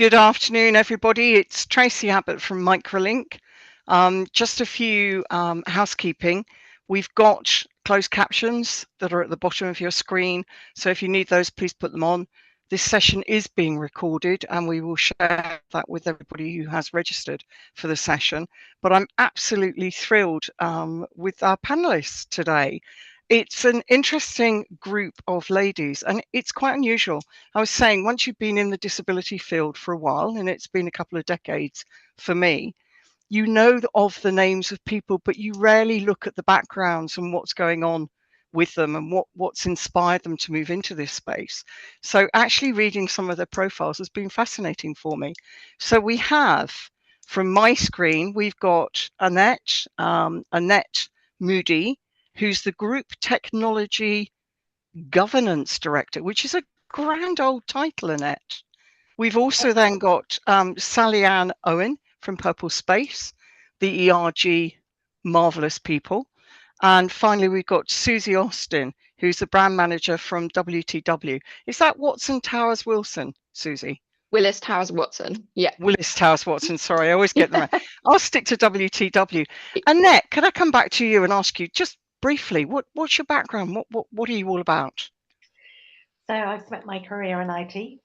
Good afternoon, everybody. It's Tracy Abbott from Microlink. Just a few housekeeping. We've got closed captions that are at the bottom of your screen. So if you need those, please put them on. This session is being recorded and we will share that with everybody who has registered for the session. But I'm absolutely thrilled with our panelists today. It's an interesting group of ladies and it's quite unusual. I was saying, once you've been in the disability field for a while, and it's been a couple of decades for me, you know of the names of people, but you rarely look at the backgrounds and what's going on with them and what's inspired them to move into this space. So actually reading some of their profiles has been fascinating for me. So we have, from my screen, we've got Annette Moody, who's the Group Technology Governance Director, which is a grand old title, Annette. We've also then got Sally Ann Owen from PurpleSpace, the ERG marvelous people. And finally, we've got Susie Austin, who's the brand manager from WTW. Is that Watson Towers Wilson, Susie? Willis Towers Watson, yeah. Willis Towers Watson, sorry, I always get them right. I'll stick to WTW. Annette, can I come back to you and ask you just briefly, what's your background? What are you all about? So I've spent my career in IT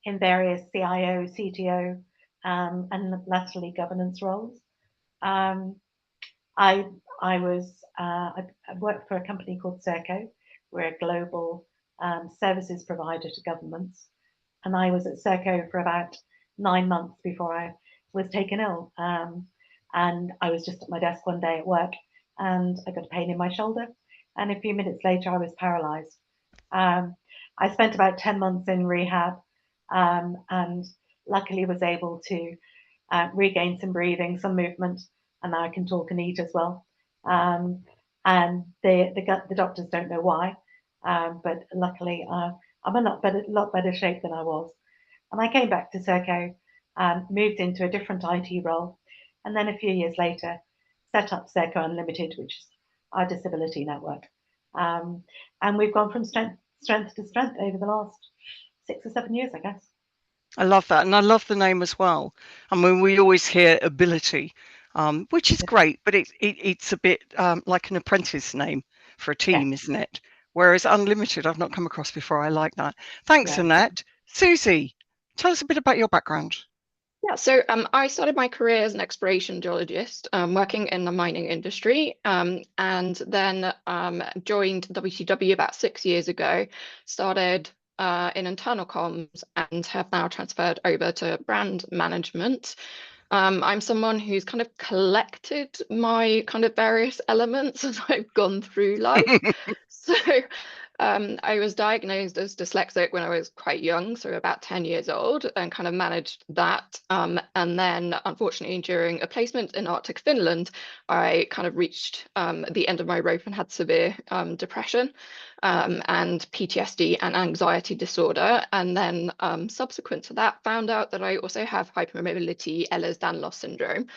in various CIO, CTO, and latterly governance roles. I worked for a company called Serco. We're a global services provider to governments, and I was at Serco for about 9 months before I was taken ill. And I was just at my desk one day at work, and I got a pain in my shoulder, and a few minutes later I was paralysed. I spent about 10 months in rehab, and luckily was able to regain some breathing, some movement, and now I can talk and eat as well. And the doctors don't know why, but luckily I'm a lot better shape than I was. And I came back to Serco, moved into a different IT role, and then a few years later set up Serco Unlimited, which is our disability network. And we've gone from strength to strength over the last 6 or 7 years, I guess. I love that, and I love the name as well. I mean, we always hear ability, which is great, but it's a bit like an apprentice name for a team, isn't it? Whereas Unlimited, I've not come across before. I like that. Thanks, Annette. Susie, tell us a bit about your background. Yeah, so I started my career as an exploration geologist, working in the mining industry, and then joined WTW about 6 years ago, started in internal comms, and have now transferred over to brand management. I'm someone who's kind of collected my kind of various elements as I've gone through life. So I was diagnosed as dyslexic when I was quite young, so about 10 years old, and kind of managed that. And then, unfortunately, during a placement in Arctic Finland, I kind of reached the end of my rope and had severe depression and PTSD and anxiety disorder. And then subsequent to that, found out that I also have hypermobility Ehlers-Danlos syndrome.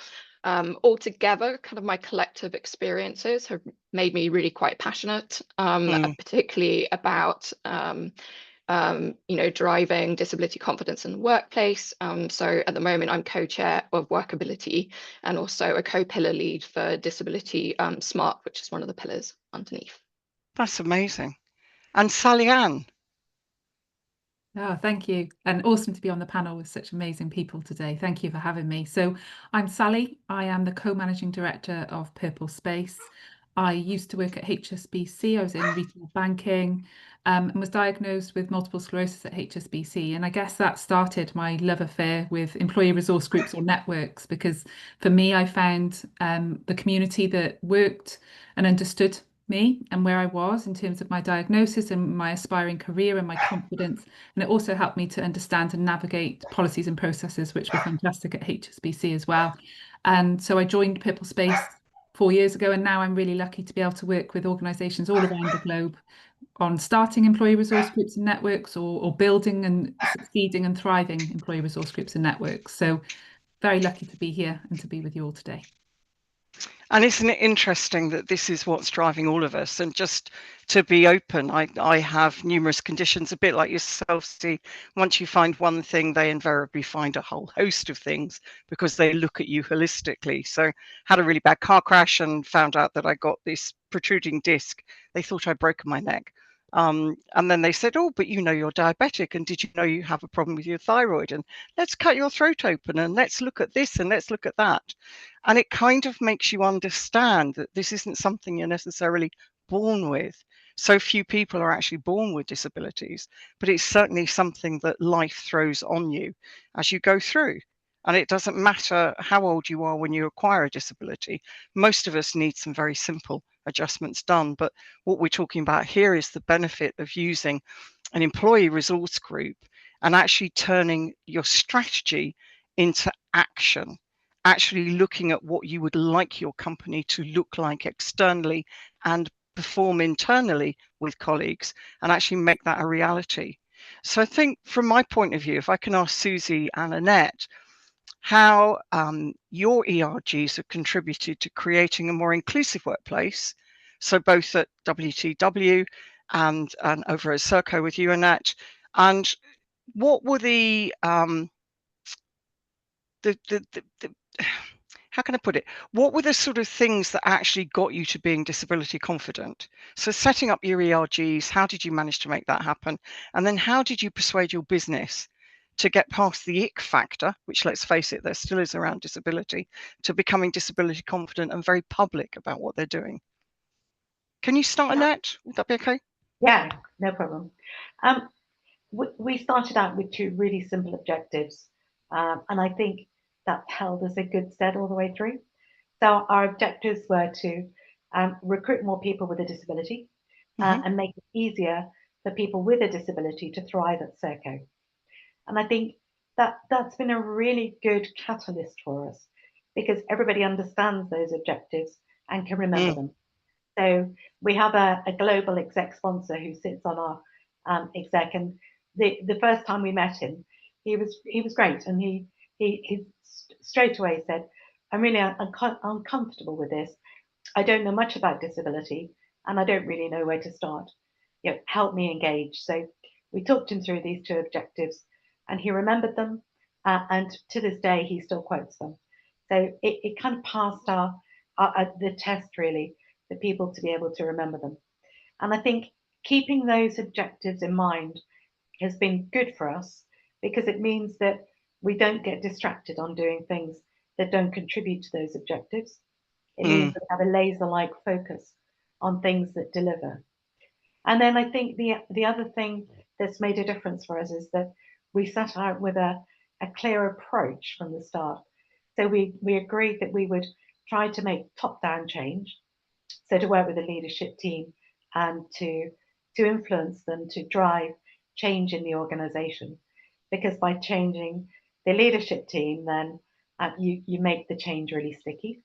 Altogether, kind of my collective experiences have made me really quite passionate, particularly about driving disability confidence in the workplace. So at the moment, I'm co-chair of Workability and also a co-pillar lead for Disability Smart, which is one of the pillars underneath. That's amazing. And Sally Ann. Oh, thank you. And awesome to be on the panel with such amazing people today. Thank you for having me. So I'm Sally. I am the co-managing director of PurpleSpace. I used to work at HSBC. I was in retail banking and was diagnosed with multiple sclerosis at HSBC. And I guess that started my love affair with employee resource groups or networks, because for me, I found the community that worked and understood me and where I was in terms of my diagnosis and my aspiring career and my confidence. And it also helped me to understand and navigate policies and processes, which were fantastic at HSBC as well. And so I joined PurpleSpace 4 years ago, and now I'm really lucky to be able to work with organisations all around the globe on starting employee resource groups and networks, or building and succeeding and thriving employee resource groups and networks. So very lucky to be here and to be with you all today. And isn't it interesting that this is what's driving all of us? And just to be open, I have numerous conditions, a bit like yourself. See, once you find one thing, they invariably find a whole host of things because they look at you holistically. So, had a really bad car crash and found out that I got this protruding disc. They thought I'd broken my neck. And then they said, "Oh, but you know you're diabetic, and did you know you have a problem with your thyroid? And let's cut your throat open, and let's look at this, and let's look at that." And it kind of makes you understand that this isn't something you're necessarily born with. So few people are actually born with disabilities, but it's certainly something that life throws on you as you go through. And it doesn't matter how old you are when you acquire a disability. Most of us need some very simple adjustments done. But what we're talking about here is the benefit of using an employee resource group and actually turning your strategy into action, actually looking at what you would like your company to look like externally and perform internally with colleagues and actually make that a reality. So I think from my point of view, if I can ask Susie and Annette, how your ERGs have contributed to creating a more inclusive workplace. So both at WTW and over at Serco with you, Annette, and what were the how can I put it? What were the sort of things that actually got you to being disability confident? So setting up your ERGs, how did you manage to make that happen? And then how did you persuade your business to get past the ick factor, which let's face it, there still is around disability, to becoming disability confident and very public about what they're doing? Can you start, Annette? Would that be okay? Yeah, no problem. We started out with two really simple objectives, and I think that held us a good stead all the way through. So our objectives were to recruit more people with a disability and make it easier for people with a disability to thrive at Serco. And I think that that's been a really good catalyst for us because everybody understands those objectives and can remember them. So we have a global exec sponsor who sits on our exec, and the first time we met him, he was great, and he straight away said, "I'm really uncomfortable with this. I don't know much about disability, and I don't really know where to start. You know, help me engage." So we talked him through these two objectives, and he remembered them, and to this day he still quotes them. So it kind of passed the test really for people to be able to remember them. And I think keeping those objectives in mind has been good for us because it means that we don't get distracted on doing things that don't contribute to those objectives. It means that we have a laser-like focus on things that deliver. And then I think the other thing that's made a difference for us is that we set out with a clear approach from the start. So we agreed that we would try to make top-down change, so to work with the leadership team and to influence them to drive change in the organization. Because by changing the leadership team, then you make the change really sticky.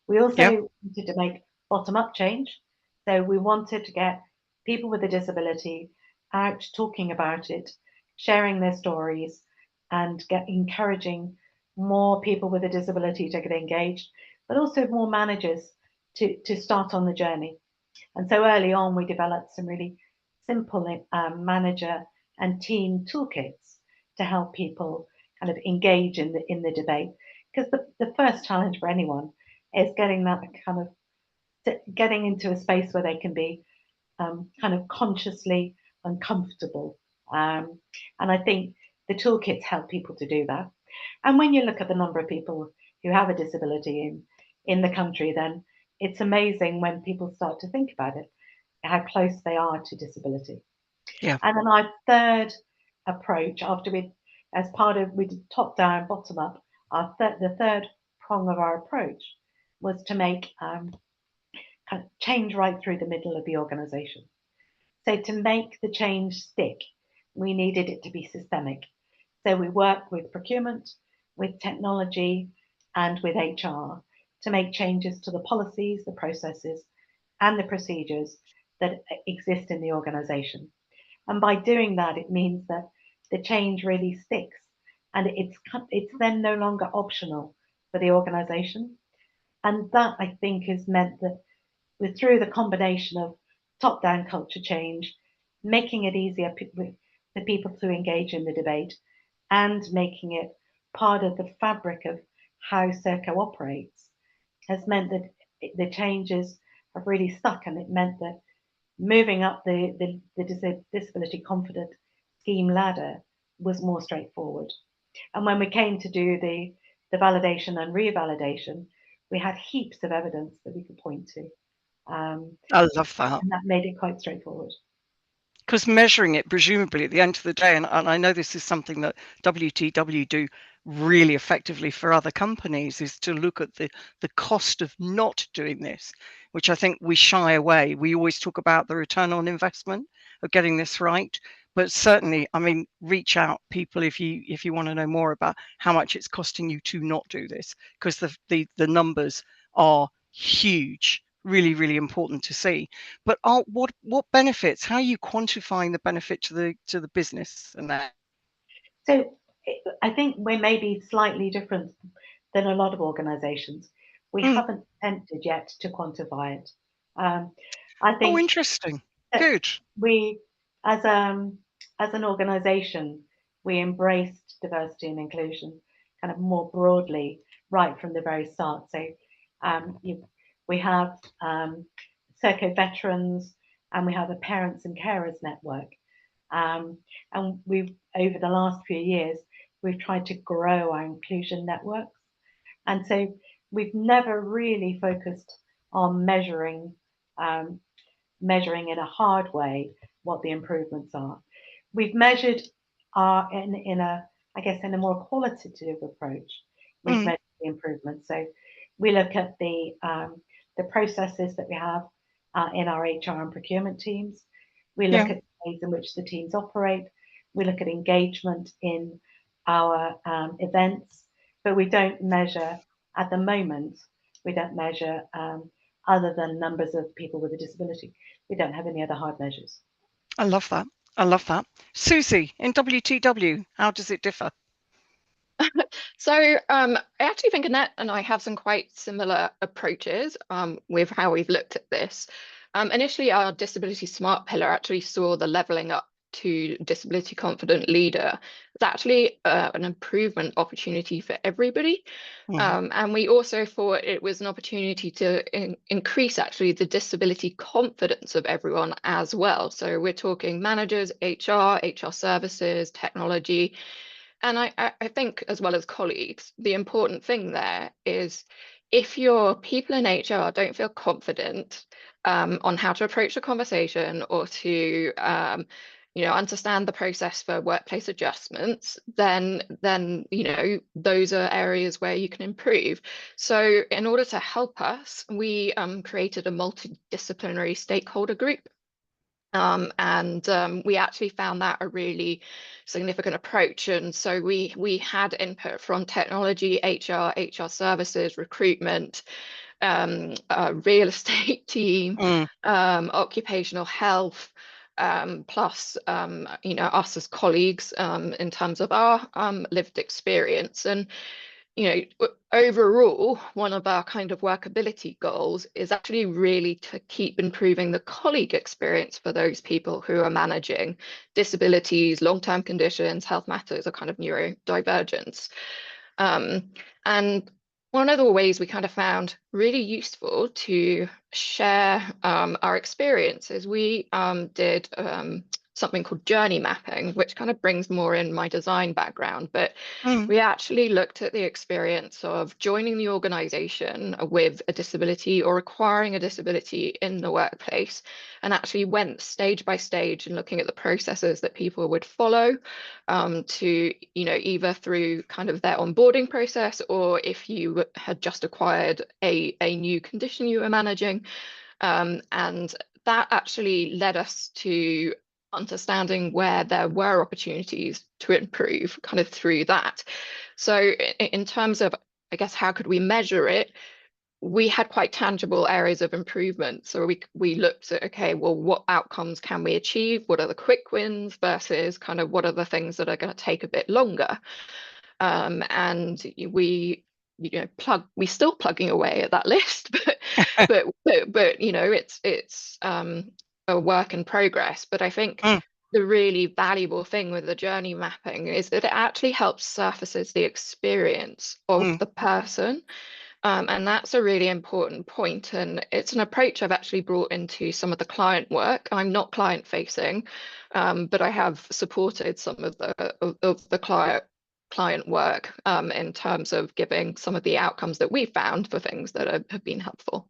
We also wanted to make bottom-up change. So we wanted to get people with a disability out talking about it, sharing their stories, and encouraging more people with a disability to get engaged, but also more managers to start on the journey. And so early on, we developed some really simple manager and team toolkits to help people kind of engage in the debate. Because the first challenge for anyone is getting that kind of getting into a space where they can be kind of consciously uncomfortable. And I think the toolkits help people to do that. And when you look at the number of people who have a disability in the country, then it's amazing when people start to think about it, how close they are to disability. Yeah. And then our third approach, after we did top down, bottom up, the third prong of our approach was to make kind of change right through the middle of the organization. So to make the change stick, we needed it to be systemic. So we work with procurement, with technology, and with HR to make changes to the policies, the processes, and the procedures that exist in the organization. And by doing that, it means that the change really sticks, and it's then no longer optional for the organization. And that, I think, has meant that we're through the combination of top-down culture change, making it easier for people to engage in the debate, and making it part of the fabric of how Serco operates, has meant that the changes have really stuck, and it meant that moving up the disability confident scheme ladder was more straightforward. And when we came to do the validation and revalidation, we had heaps of evidence that we could point to. I love that. And that made it quite straightforward. Because measuring it, presumably, at the end of the day, and I know this is something that WTW do really effectively for other companies, is to look at the cost of not doing this, which I think we shy away. We always talk about the return on investment of getting this right. But certainly, I mean, reach out, people, if you want to know more about how much it's costing you to not do this, because the numbers are huge. Really, really important to see. But what benefits? How are you quantifying the benefit to the business and that? So I think we may be slightly different than a lot of organisations. We haven't attempted yet to quantify it. I think. Oh, interesting. Good. We, as an organisation, we embraced diversity and inclusion kind of more broadly right from the very start. So we have Serco veterans, and we have a parents and carers network. And we've, over the last few years, we've tried to grow our inclusion networks. And so we've never really focused on measuring in a hard way what the improvements are. We've measured in a more qualitative approach. We've measured the improvements. So we look at the processes that we have in our HR and procurement teams. We look at the ways in which the teams operate. We look at engagement in our events, but we don't measure at the moment. We don't measure other than numbers of people with a disability. We don't have any other hard measures. I love that. I love that. Susie, in WTW, how does it differ? So I actually think Annette and I have some quite similar approaches with how we've looked at this. Initially, our disability smart pillar actually saw the levelling up to disability confident leader. It's actually an improvement opportunity for everybody. And we also thought it was an opportunity to increase actually the disability confidence of everyone as well. So we're talking managers, HR services, technology. And I think, as well as colleagues, the important thing there is if your people in HR don't feel confident on how to approach a conversation or to understand the process for workplace adjustments, then those are areas where you can improve. So in order to help us, we created a multidisciplinary stakeholder group. We actually found that a really significant approach. And so we had input from technology, HR services, recruitment, real estate team, occupational health, plus us as colleagues in terms of our lived experience. And overall, one of our kind of workability goals is actually really to keep improving the colleague experience for those people who are managing disabilities, long-term conditions, health matters, or kind of neurodivergence. And one of the ways we kind of found really useful to share our experiences, we did something called journey mapping, which kind of brings more in my design background. But we actually looked at the experience of joining the organization with a disability or acquiring a disability in the workplace, and actually went stage by stage and looking at the processes that people would follow to, either through kind of their onboarding process, or if you had just acquired a new condition you were managing. And that actually led us to understanding where there were opportunities to improve kind of through that. So in terms of, I guess, how could we measure it? We had quite tangible areas of improvement. So we looked at, okay, well, what outcomes can we achieve? What are the quick wins versus kind of what are the things that are going to take a bit longer? And we we're still plugging away at that list, but you know, it's a work in progress. But I think the really valuable thing with the journey mapping is that it actually helps surfaces the experience of the person. And that's a really important point. And it's an approach I've actually brought into some of the client work. I'm not client facing, but I have supported some of the client work in terms of giving some of the outcomes that we've found for things that have been helpful.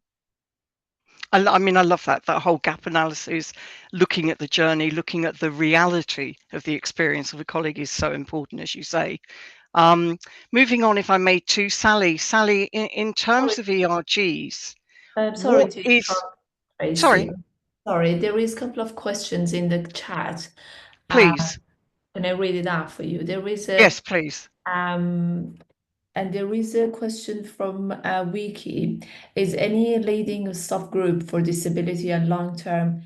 I mean, I love that whole gap analysis, looking at the journey, looking at the reality of the experience of a colleague is so important, as you say. Moving on, if I may, to Sally. Sally, in terms of ERGs, sorry what to is... interrupt, Tracy. Sorry. Sorry, there is a couple of questions in the chat. Please. Can I read it out for you? There is a... Yes, please. And there is a question from Wiki. Is any leading staff group for disability and long-term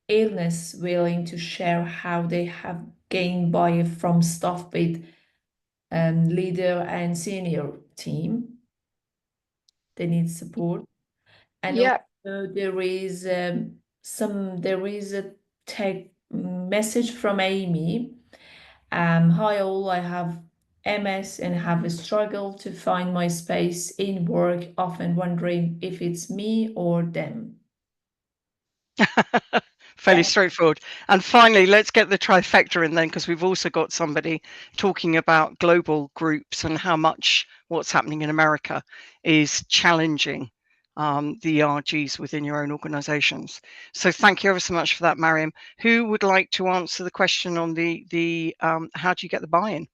illness willing to share how they have gained buy from staff with leader and senior team? They need support. And also there is a message from Amy. Hi all, I have MS and have a struggle to find my space in work, often wondering if it's me or them. Fairly straightforward. And finally, let's get the trifecta in then, because we've also got somebody talking about global groups and how much what's happening in America is challenging the ERGs within your own organisations. So thank you ever so much for that, Mariam. Who would like to answer the question on the how do you get the buy-in?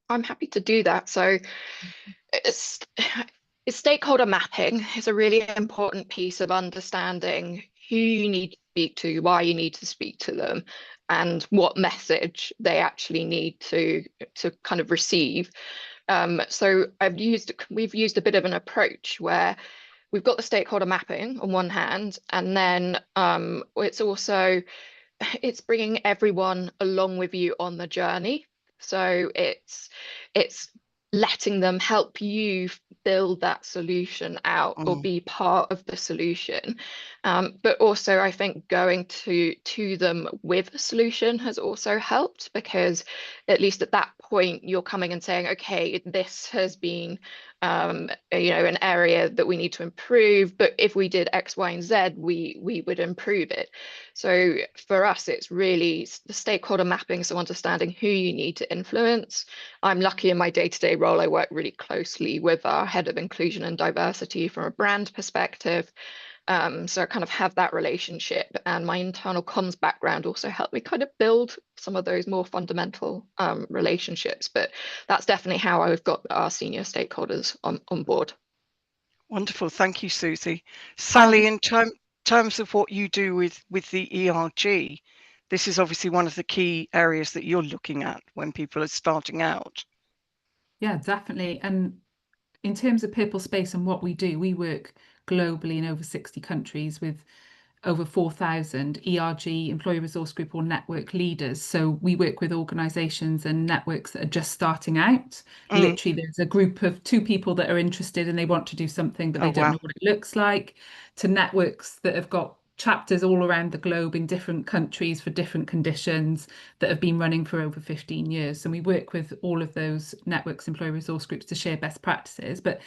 I'm happy to do that. So it's stakeholder mapping is a really important piece of understanding who you need to speak to, why you need to speak to them, and what message they actually need to kind of receive. So we've used a bit of an approach where we've got the stakeholder mapping on one hand, and then it's bringing everyone along with you on the journey. So it's letting them help you build that solution out or be part of the solution. But also I think going to them with a solution has also helped, because at least at that point you're coming and saying, okay, this has been an area that we need to improve, but if we did X, Y, and Z, we would improve it. So for us, it's really the stakeholder mapping, so understanding who you need to influence. I'm lucky in my day-to-day role, I work really closely with our head of inclusion and diversity from a brand perspective. So I kind of have that relationship, and my internal comms background also helped me kind of build some of those more fundamental relationships. But that's definitely how I've got our senior stakeholders on board. Wonderful. Thank you, Susie. Sally, in terms of what you do with the ERG, this is obviously one of the key areas that you're looking at when people are starting out. Yeah, definitely. And in terms of PurpleSpace and what we do, we work globally in over 60 countries with over 4,000 ERG, employee resource group or network leaders. So we work with organisations and networks that are just starting out. Literally, there's a group of 2 people that are interested and they want to do something, but they don't know what it looks like, to networks that have got chapters all around the globe in different countries for different conditions that have been running for over 15 years. And we work with all of those networks, employee resource groups, to share best practices. But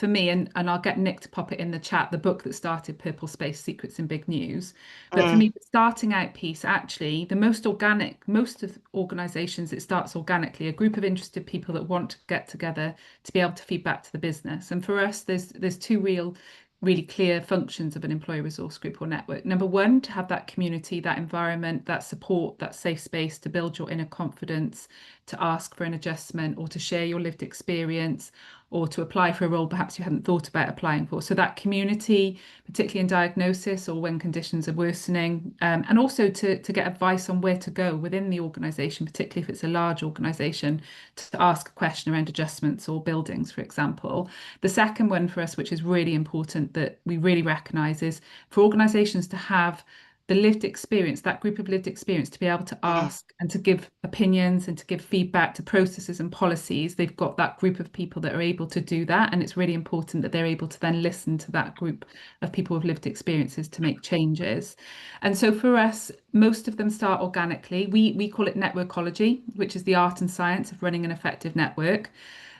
for me, and I'll get Nick to pop it in the chat, the book that started PurpleSpace, Secrets in Big News. But for me, the starting out piece, actually, the most organic, most of organisations, it starts organically, a group of interested people that want to get together to be able to feed back to the business. And for us, there's 2 really clear functions of an employee resource group or network. Number 1, to have that community, that environment, that support, that safe space to build your inner confidence, to ask for an adjustment or to share your lived experience, or to apply for a role perhaps you hadn't thought about applying for. So that community, particularly in diagnosis or when conditions are worsening, and also to get advice on where to go within the organisation, particularly if it's a large organisation, to ask a question around adjustments or buildings, for example. The second one for us, which is really important that we really recognise, is for organisations to have the lived experience, that group of lived experience, to be able to ask and to give opinions and to give feedback to processes and policies. They've got that group of people that are able to do that. And it's really important that they're able to then listen to that group of people with lived experiences to make changes. And so for us, most of them start organically. We call it networkology, which is the art and science of running an effective network.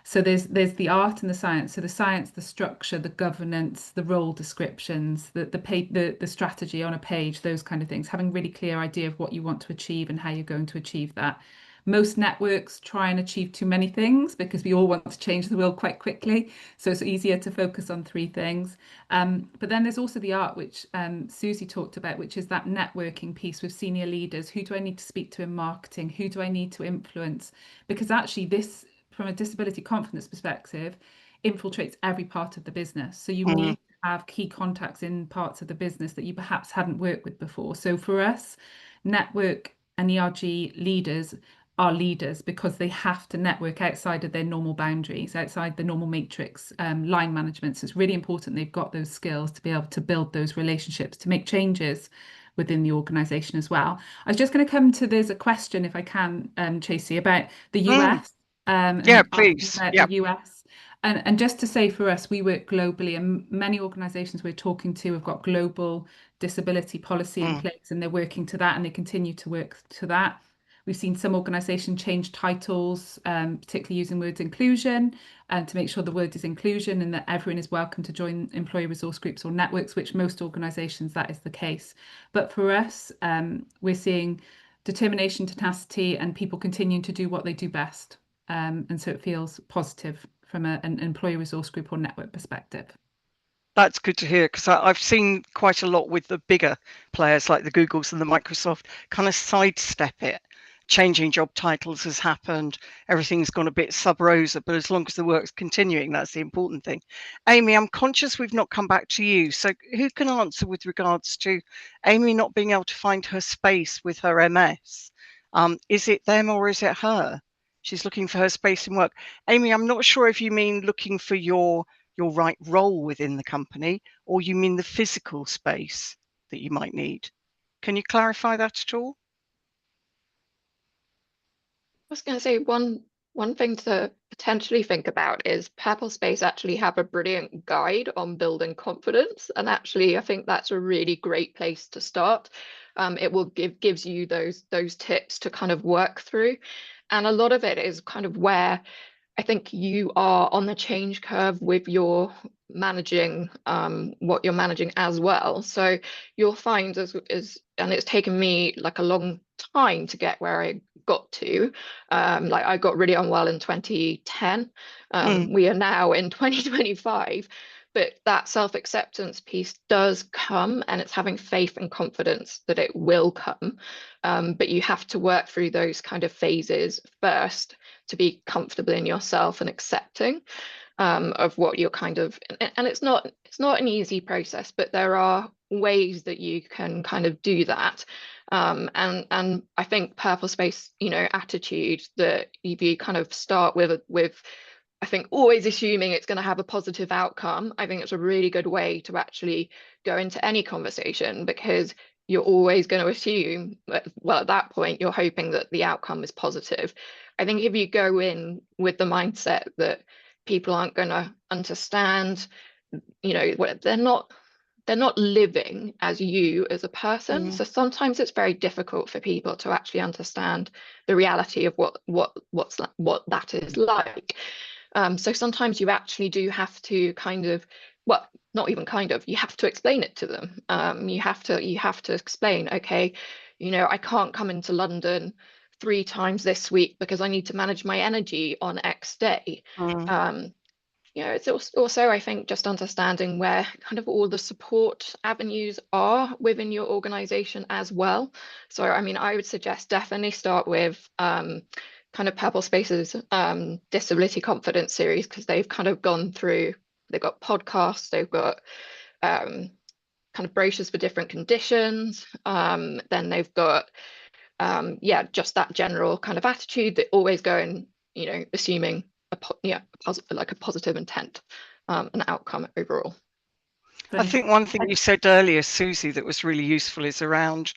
So there's the art and the science. So the science, the structure, the governance, the role descriptions, the strategy on a page, those kind of things, having a really clear idea of what you want to achieve and how you're going to achieve that. Most networks try and achieve too many things because we all want to change the world quite quickly. So it's easier to focus on 3 things. But then there's also the art, which Susie talked about, which is that networking piece with senior leaders. Who do I need to speak to in marketing? Who do I need to influence? Because actually this, from a disability confidence perspective, infiltrates every part of the business. So you need to have key contacts in parts of the business that you perhaps hadn't worked with before. So for us, network and ERG leaders are leaders because they have to network outside of their normal boundaries, outside the normal matrix, line management. So it's really important they've got those skills to be able to build those relationships, to make changes within the organisation as well. I was just going to come to, there's a question, if I can, Chasey, about the US. Yeah, please. About Yeah. the US. And just to say, for us, we work globally, and many organisations we're talking to have got global disability policy in place, and they're working to that, and they continue to work to that. We've seen some organisations change titles, particularly using words inclusion, and to make sure the word is inclusion and that everyone is welcome to join employee resource groups or networks, which most organisations that is the case. But for us, we're seeing determination, tenacity, and people continuing to do what they do best. And so it feels positive from an employee resource group or network perspective. That's good to hear, because I've seen quite a lot with the bigger players like the Googles and the Microsoft kind of sidestep it. Changing job titles has happened. Everything's gone a bit sub rosa, but as long as the work's continuing, that's the important thing. Amy, I'm conscious we've not come back to you. So who can answer with regards to Amy not being able to find her space with her MS? Is it them or is it her? She's looking for her space in work. Amy, I'm not sure if you mean looking for your right role within the company, or you mean the physical space that you might need. Can you clarify that at all? I was going to say one thing to potentially think about is PurpleSpace actually have a brilliant guide on building confidence, and actually I think that's a really great place to start. It will gives you those tips to kind of work through, and a lot of it is kind of where I think you are on the change curve with your managing what you're managing as well. So you'll find and it's taken me like a long time to get where I got to. Like I got really unwell in 2010. We are now in 2025. But that self-acceptance piece does come, and it's having faith and confidence that it will come. But you have to work through those kind of phases first to be comfortable in yourself and accepting of what you're kind of, and it's not an easy process, but there are ways that you can kind of do that. And I think PurpleSpace, attitude that you kind of start with I think always assuming it's going to have a positive outcome. I think it's a really good way to actually go into any conversation, because you're always going to assume, well, at that point, you're hoping that the outcome is positive. I think if you go in with the mindset that people aren't going to understand, they're not living as you as a person. So sometimes it's very difficult for people to actually understand the reality of what that is like. So sometimes you actually do have to not even you have to explain it to them. You have to explain, okay, I can't come into London 3 times this week because I need to manage my energy on X day. It's also, I think, just understanding where kind of all the support avenues are within your organization as well. So, I mean, I would suggest definitely start with kind of PurpleSpace's disability confidence series, because they've kind of gone through, they've got podcasts, they've got kind of brochures for different conditions. Then they've got, just that general kind of attitude that always going, assuming a positive intent, an outcome overall. I think one thing you said earlier, Susie, that was really useful is around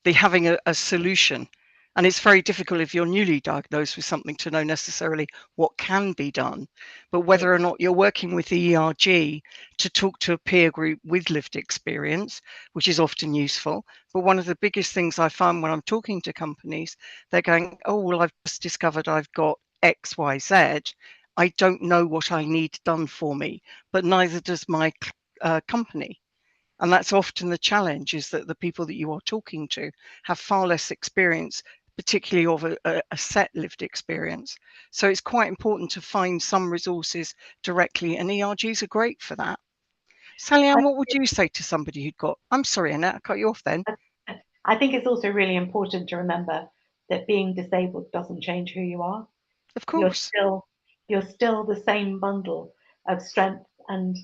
the having a solution. And it's very difficult if you're newly diagnosed with something to know necessarily what can be done, but whether or not you're working with the ERG to talk to a peer group with lived experience, which is often useful. But one of the biggest things I find when I'm talking to companies, they're going, oh, well, I've just discovered I've got X, Y, Z. I don't know what I need done for me, but neither does my company. And that's often the challenge, is that the people that you are talking to have far less experience, particularly of a set lived experience. So it's quite important to find some resources directly, and ERGs are great for that. Sally Ann, what would you say to somebody who'd got, I'm sorry, Annette, I cut you off then. I think it's also really important to remember that being disabled doesn't change who you are. Of course. You're still the same bundle of strength and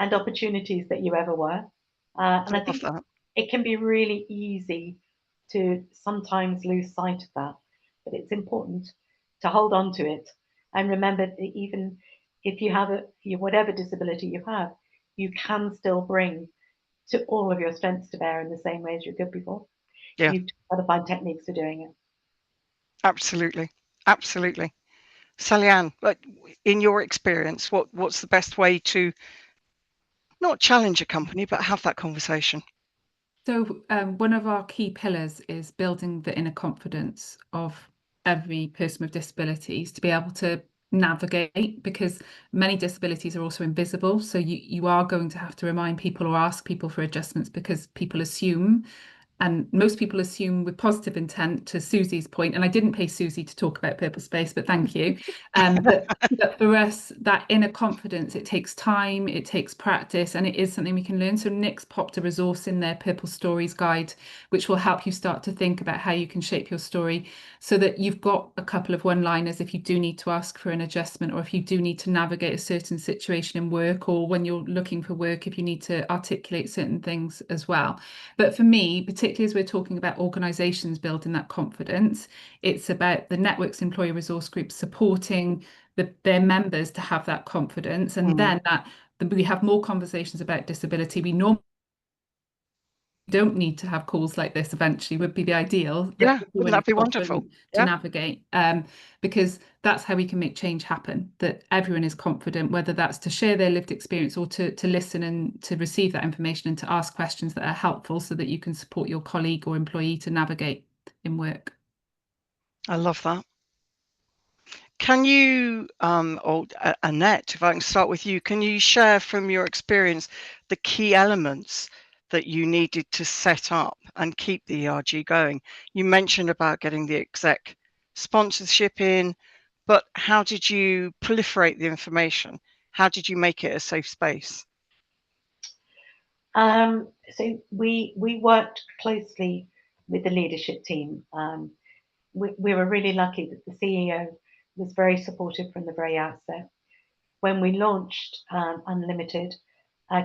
opportunities that you ever were. And I think it can be really easy to sometimes lose sight of that, but it's important to hold on to it and remember that even if you have whatever disability you have, you can still bring to all of your strengths to bear in the same way as you could before. Yeah. You've got to find techniques for doing it. Absolutely. Absolutely. Sally Ann, in your experience, what's the best way to not challenge a company, but have that conversation? So one of our key pillars is building the inner confidence of every person with disabilities to be able to navigate, because many disabilities are also invisible. So you are going to have to remind people or ask people for adjustments, because people assume, and most people assume with positive intent, to Susie's point, and I didn't pay Susie to talk about PurpleSpace, but thank you. But for us, that inner confidence, it takes time, it takes practice, and it is something we can learn. So Nick's popped a resource in there, Purple Stories Guide, which will help you start to think about how you can shape your story, so that you've got a couple of one-liners if you do need to ask for an adjustment, or if you do need to navigate a certain situation in work, or when you're looking for work, if you need to articulate certain things as well. But for me, particularly as we're talking about organisations building that confidence, it's about the networks, employee resource groups supporting their members to have that confidence, and then we have more conversations about disability. We normally don't need to have calls like this. Eventually would be the ideal. Yeah, wouldn't that be wonderful? To navigate, because that's how we can make change happen, that everyone is confident, whether that's to share their lived experience or to listen and to receive that information and to ask questions that are helpful, so that you can support your colleague or employee to navigate in work. I love that. Can you, or Annette, if I can start with you, can you share from your experience the key elements that you needed to set up and keep the ERG going? You mentioned about getting the exec sponsorship in, but how did you proliferate the information? How did you make it a safe space? So we worked closely with the leadership team. We were really lucky that the CEO was very supportive from the very outset. When we launched Unlimited,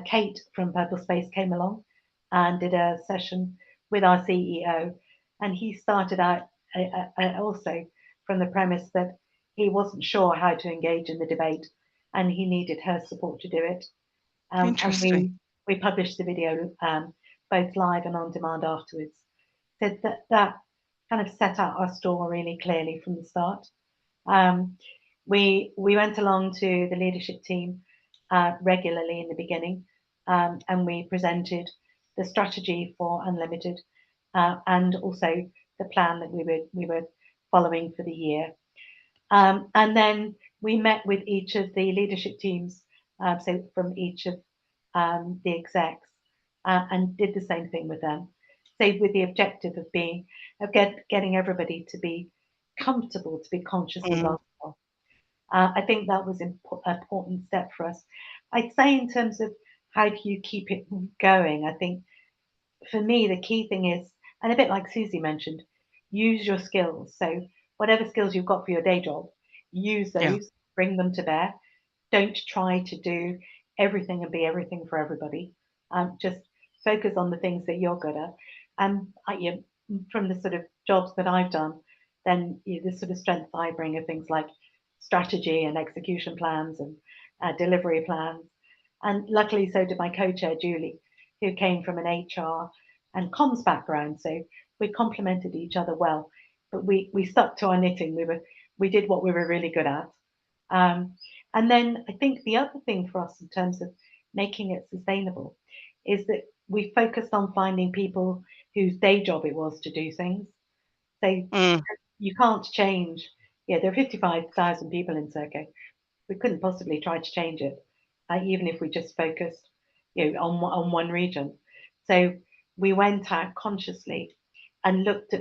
Kate from PurpleSpace came along and did a session with our CEO, and he started out also from the premise that he wasn't sure how to engage in the debate, and he needed her support to do it. Interesting. And we published the video both live and on demand afterwards. So that kind of set out our store really clearly from the start. We went along to the leadership team regularly in the beginning, and we presented the strategy for Unlimited and also the plan that we were following for the year. And then we met with each of the leadership teams, so from each of the execs, and did the same thing with them. So with the objective of getting everybody to be comfortable, to be conscious of vulnerable. I think that was an important step for us. I'd say in terms of how do you keep it going, I think for me the key thing is, and a bit like Susie mentioned, use your skills. So whatever skills you've got for your day job, use those, bring them to bear. Don't try to do everything and be everything for everybody. Just focus on the things that you're good at. And from the sort of jobs that I've done, then the sort of strengths I bring are things like strategy and execution plans and delivery plans. And luckily, so did my co-chair, Julie, who came from an HR and comms background. So we complemented each other well, but we stuck to our knitting. We did what we were really good at. And then I think the other thing for us in terms of making it sustainable is that we focused on finding people whose day job it was to do things. So you can't change. Yeah, there are 55,000 people in Serco. We couldn't possibly try to change it, even if we just focused, on one region. So we went out consciously and looked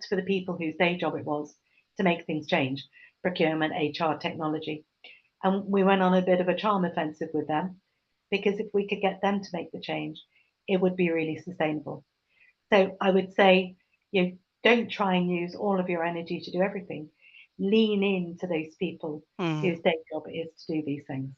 for the people whose day job it was to make things change: procurement, HR, technology. And we went on a bit of a charm offensive with them, because if we could get them to make the change, it would be really sustainable. So I would say, don't try and use all of your energy to do everything. Lean into those people whose day job it is to do these things.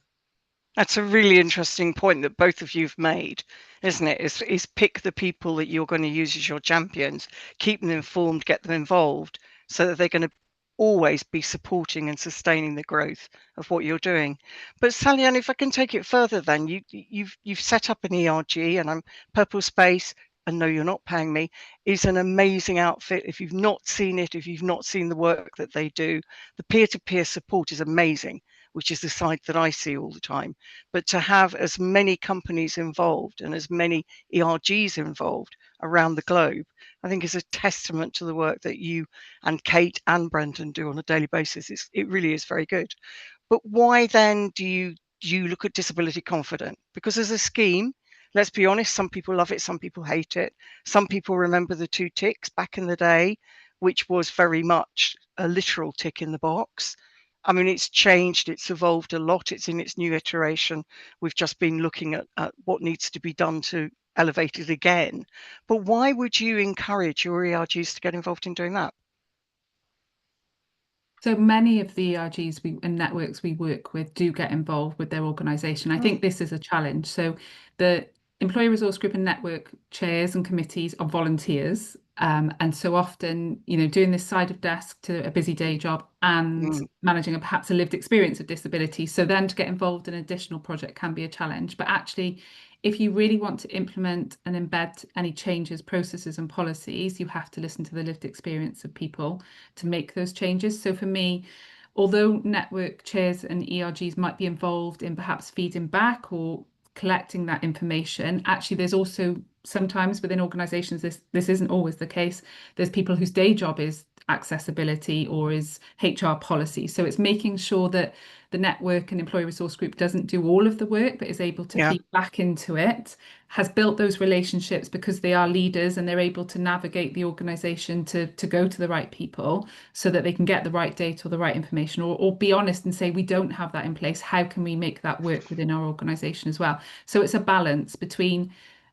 That's a really interesting point that both of you've made, isn't it? Is pick the people that you're going to use as your champions, keep them informed, get them involved, so that they're going to always be supporting and sustaining the growth of what you're doing. But Sally-Ann, if I can take it further, then you've set up an ERG, and PurpleSpace, and no, you're not paying me, is an amazing outfit. If you've not seen it, if you've not seen the work that they do, the peer-to-peer support is amazing, which is the side that I see all the time. But to have as many companies involved and as many ERGs involved around the globe, I think is a testament to the work that you and Kate and Brendan do on a daily basis. It really is very good. But why then do you look at disability confident? Because as a scheme, let's be honest, some people love it, some people hate it. Some people remember the 2 ticks back in the day, which was very much a literal tick in the box. I mean, it's changed, it's evolved a lot, it's in its new iteration. We've just been looking at what needs to be done to elevate it again. But why would you encourage your ERGs to get involved in doing that? So many of the ERGs and networks we work with do get involved with their organisation. I think this is a challenge. So the employee resource group and network chairs and committees are volunteers. And so often, doing this side of desk to a busy day job and managing perhaps a lived experience of disability. So then to get involved in an additional project can be a challenge. But actually, if you really want to implement and embed any changes, processes and policies, you have to listen to the lived experience of people to make those changes. So for me, although network chairs and ERGs might be involved in perhaps feeding back or collecting that information, actually there's also sometimes within organizations, this isn't always the case, there's people whose day job is accessibility or is HR policy. So it's making sure that the network and employee resource group doesn't do all of the work, but is able to feed back into it, has built those relationships because they are leaders and they're able to navigate the organization to go to the right people so that they can get the right data or the right information, or be honest and say, we don't have that in place. How can we make that work within our organization as well? So it's a balance between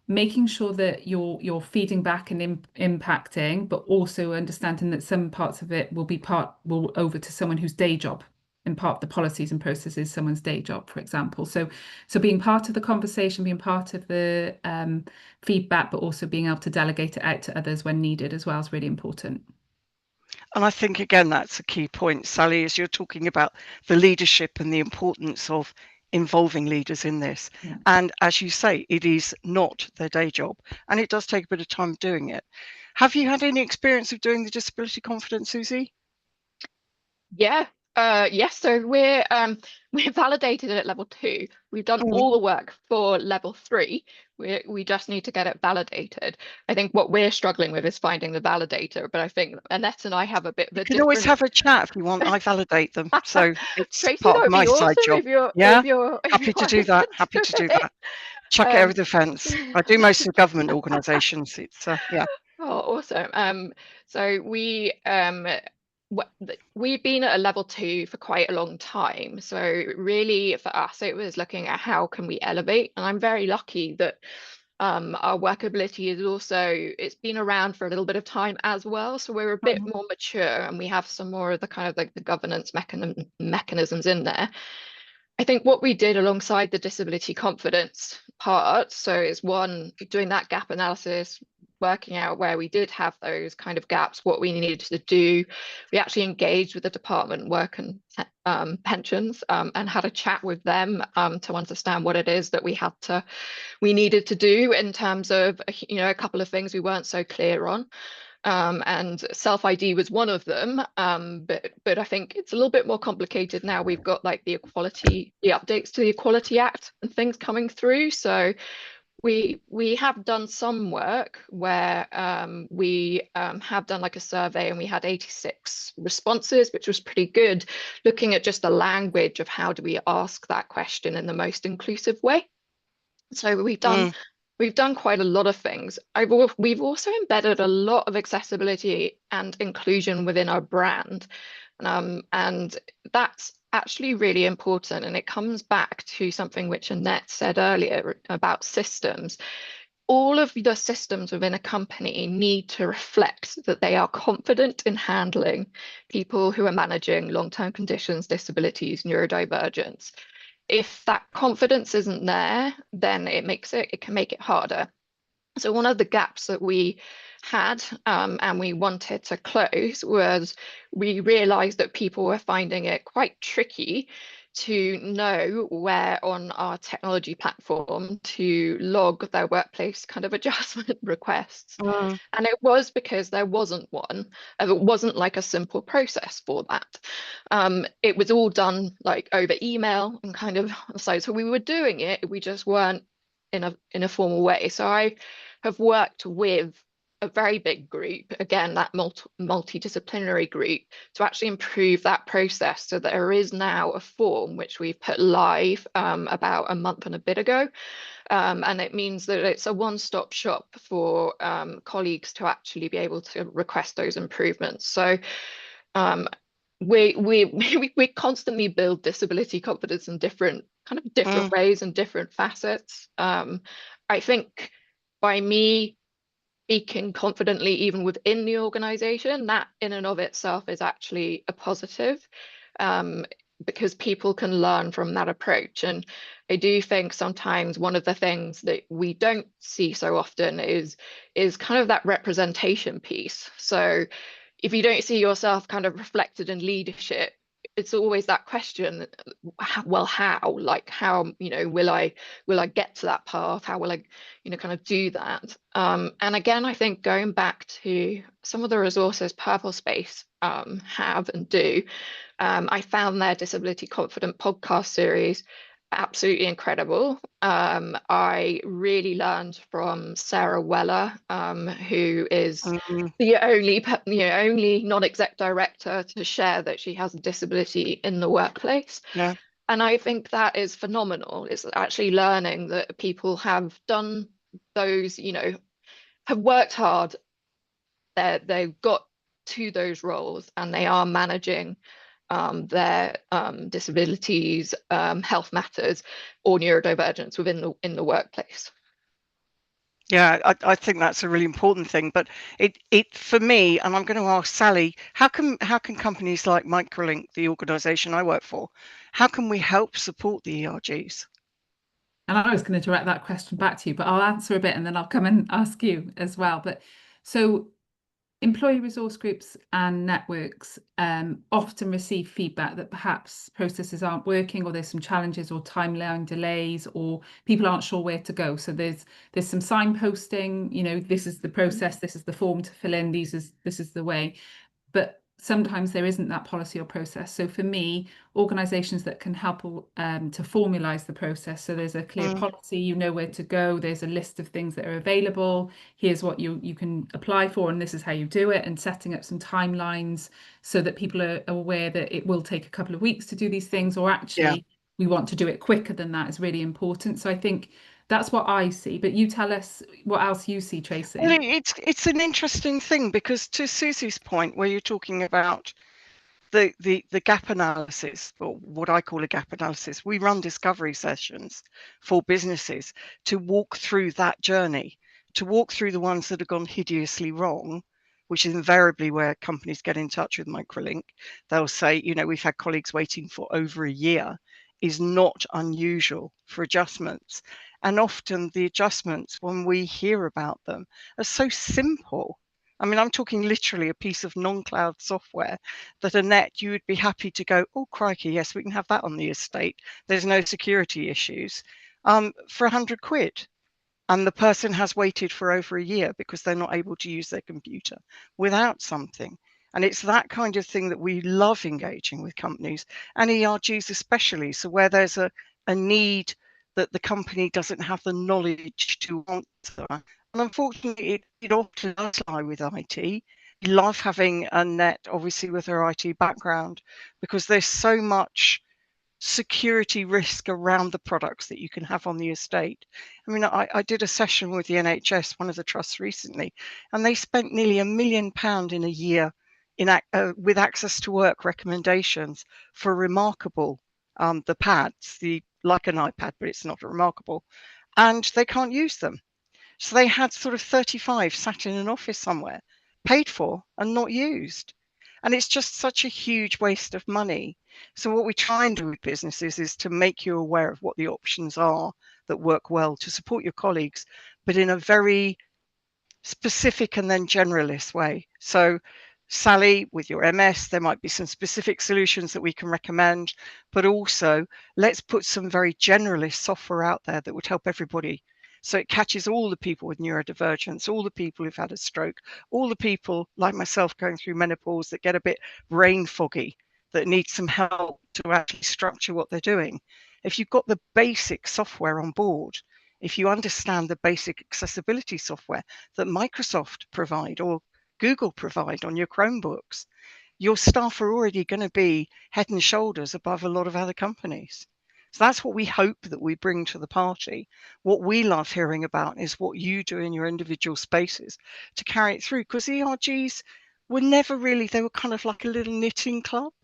making sure that you're feeding back and impacting, but also understanding that some parts of it will over to someone whose day job and part of the policies and processes someone's day job, for example. So being part of the conversation, being part of the feedback, but also being able to delegate it out to others when needed as well is really important. And I think, again, that's a key point, Sally, as you're talking about the leadership and the importance of involving leaders in this. Yeah. And as you say, it is not their day job, and it does take a bit of time doing it. Have you had any experience of doing the disability confidence, Susie? Yeah. Yes, so we're validated at level 2. We've done all the work for level 3. We just need to get it validated. I think what we're struggling with is finding the validator, but I think Annette and I have a bit of a different... You can always have a chat if you want. I validate them, so it's Tracy, part of my side job. Happy to do that. Happy to do that. Chuck it over the fence. I do most of government organisations. It's yeah. Oh, awesome. So we've been at a level 2 for quite a long time. So really for us, it was looking at how can we elevate. And I'm very lucky that our workability is also, it's been around for a little bit of time as well. So we're a bit more mature and we have some more of the kind of like the governance mechanisms in there. I think what we did alongside the disability confidence part, so it's one, doing that gap analysis, working out where we did have those kind of gaps, what we needed to do. We actually engaged with the Department Work and Pensions, and had a chat with them to understand what it is that we needed to do in terms of, you know, a couple of things we weren't so clear on. And self-ID was one of them, but I think it's a little bit more complicated now. We've got like the updates to the Equality Act and things coming through. So we have done some work where we have done like a survey, and we had 86 responses, which was pretty good, looking at just the language of how do we ask that question in the most inclusive way. So we've done quite a lot of things. We've also embedded a lot of accessibility and inclusion within our brand. And that's actually really important. And it comes back to something which Annette said earlier about systems. All of the systems within a company need to reflect that they are confident in handling people who are managing long-term conditions, disabilities, neurodivergence. If that confidence isn't there, then it can make it harder. So one of the gaps that we had and we wanted to close was we realized that people were finding it quite tricky to know where on our technology platform to log their workplace kind of adjustment requests. And it was because there wasn't one. It wasn't like a simple process for that. It was all done like over email and kind of, so we were doing it, we just weren't in a formal way. So I have worked with a very big group, again, that multidisciplinary group, to actually improve that process. So there is now a form which we've put live about a month and a bit ago. And it means that it's a one-stop shop for colleagues to actually be able to request those improvements. So we constantly build disability confidence in different ways and different facets. I think by me speaking confidently even within the organization, that in and of itself is actually a positive, because people can learn from that approach. And I do think sometimes one of the things that we don't see so often is kind of that representation piece. So if you don't see yourself kind of reflected in leadership, it's always that question, well, how, you know, will I get to that path? How will I, you know, kind of do that? And again, I think going back to some of the resources PurpleSpace have and do, I found their Disability Confident podcast series absolutely incredible. I really learned from Sarah Weller, who is the only non-exec director to share that she has a disability in the workplace. Yeah. And I think that is phenomenal. It's actually learning that people have done those, you know, have worked hard, they've got to those roles, and they are managing their disabilities, health matters, or neurodivergence in the workplace. Yeah, I think that's a really important thing. But it for me, and I'm going to ask Sally, how can companies like Microlink, the organisation I work for, how can we help support the ERGs? And I was going to direct that question back to you, but I'll answer a bit and then I'll come and ask you as well. But so employee resource groups and networks often receive feedback that perhaps processes aren't working, or there's some challenges or timeline delays, or people aren't sure where to go. So there's some signposting, you know, this is the process, this is the form to fill in, this is the way. But sometimes there isn't that policy or process. So for me, organisations that can help to formalise the process, so there's a clear policy, you know where to go, there's a list of things that are available, here's what you can apply for, and this is how you do it, and setting up some timelines so that people are aware that it will take a couple of weeks to do these things, or actually we want to do it quicker than that, is really important. So I think that's what I see, but you tell us what else you see, Tracy. Well, it's an interesting thing, because to Susie's point, where you're talking about the gap analysis, or what I call a gap analysis, we run discovery sessions for businesses to walk through that journey, to walk through the ones that have gone hideously wrong, which is invariably where companies get in touch with Microlink. They'll say, you know, we've had colleagues waiting for over a year is not unusual for adjustments. And often the adjustments, when we hear about them, are so simple. I mean, I'm talking literally a piece of non-cloud software that Annette, you would be happy to go, oh, crikey, yes, we can have that on the estate. There's no security issues, for 100 quid. And the person has waited for over a year because they're not able to use their computer without something. And it's that kind of thing that we love engaging with companies and ERGs especially. So where there's a need that the company doesn't have the knowledge to answer. And unfortunately, it often does lie with IT. We love having Annette, obviously, with her IT background, because there's so much security risk around the products that you can have on the estate. I mean, I did a session with the NHS, one of the trusts recently, and they spent nearly £1 million in a year in with access to work recommendations for Remarkable, the pads, like an iPad, but it's not a Remarkable, and they can't use them. So they had sort of 35 sat in an office somewhere, paid for and not used. And it's just such a huge waste of money. So what we try and do with businesses is to make you aware of what the options are that work well to support your colleagues, but in a very specific and then generalist way. So Sally, with your MS, there might be some specific solutions that we can recommend, but also let's put some very generalist software out there that would help everybody. So it catches all the people with neurodivergence, all the people who've had a stroke, all the people like myself going through menopause that get a bit brain foggy, that need some help to actually structure what they're doing. If you've got the basic software on board, if you understand the basic accessibility software that Microsoft provide or Google provide on your Chromebooks, your staff are already going to be head and shoulders above a lot of other companies. So that's what we hope that we bring to the party. What we love hearing about is what you do in your individual spaces to carry it through, because ERGs were never really, they were kind of like a little knitting club.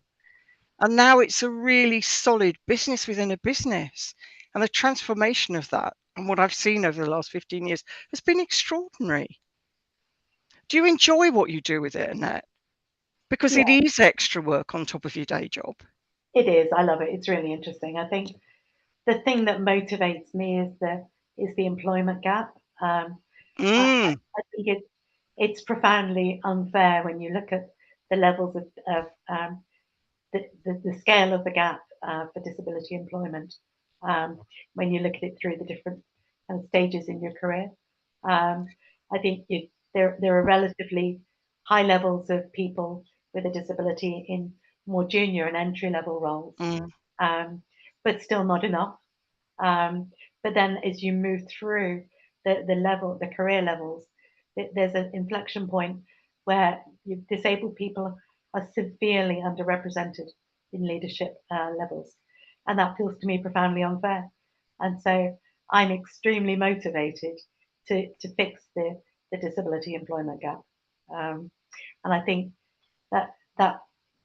And now it's a really solid business within a business. And the transformation of that and what I've seen over the last 15 years has been extraordinary. Do you enjoy what you do with it, Annette? Because Yeah, it is extra work on top of your day job. it is. I love it. It's really interesting. I think the thing that motivates me is the employment gap. I think it's profoundly unfair when you look at the levels of the scale of the gap for disability employment, when you look at it through the different stages in your career. I think there are relatively high levels of people with a disability in more junior and entry level roles, but still not enough. But then as you move through the career levels, there's an inflection point where disabled people are severely underrepresented in leadership levels. And that feels to me profoundly unfair. And so I'm extremely motivated to fix the disability employment gap. And I think that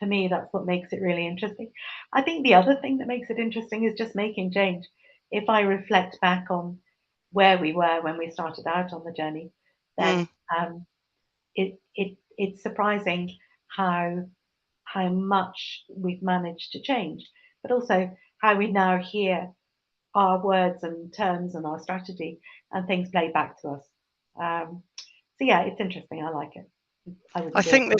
for me, that's what makes it really interesting. I think the other thing that makes it interesting is just making change. If I reflect back on where we were when we started out on the journey, then it's surprising how much we've managed to change, but also how we now hear our words and terms and our strategy and things play back to us. So yeah, it's interesting. I like it. I think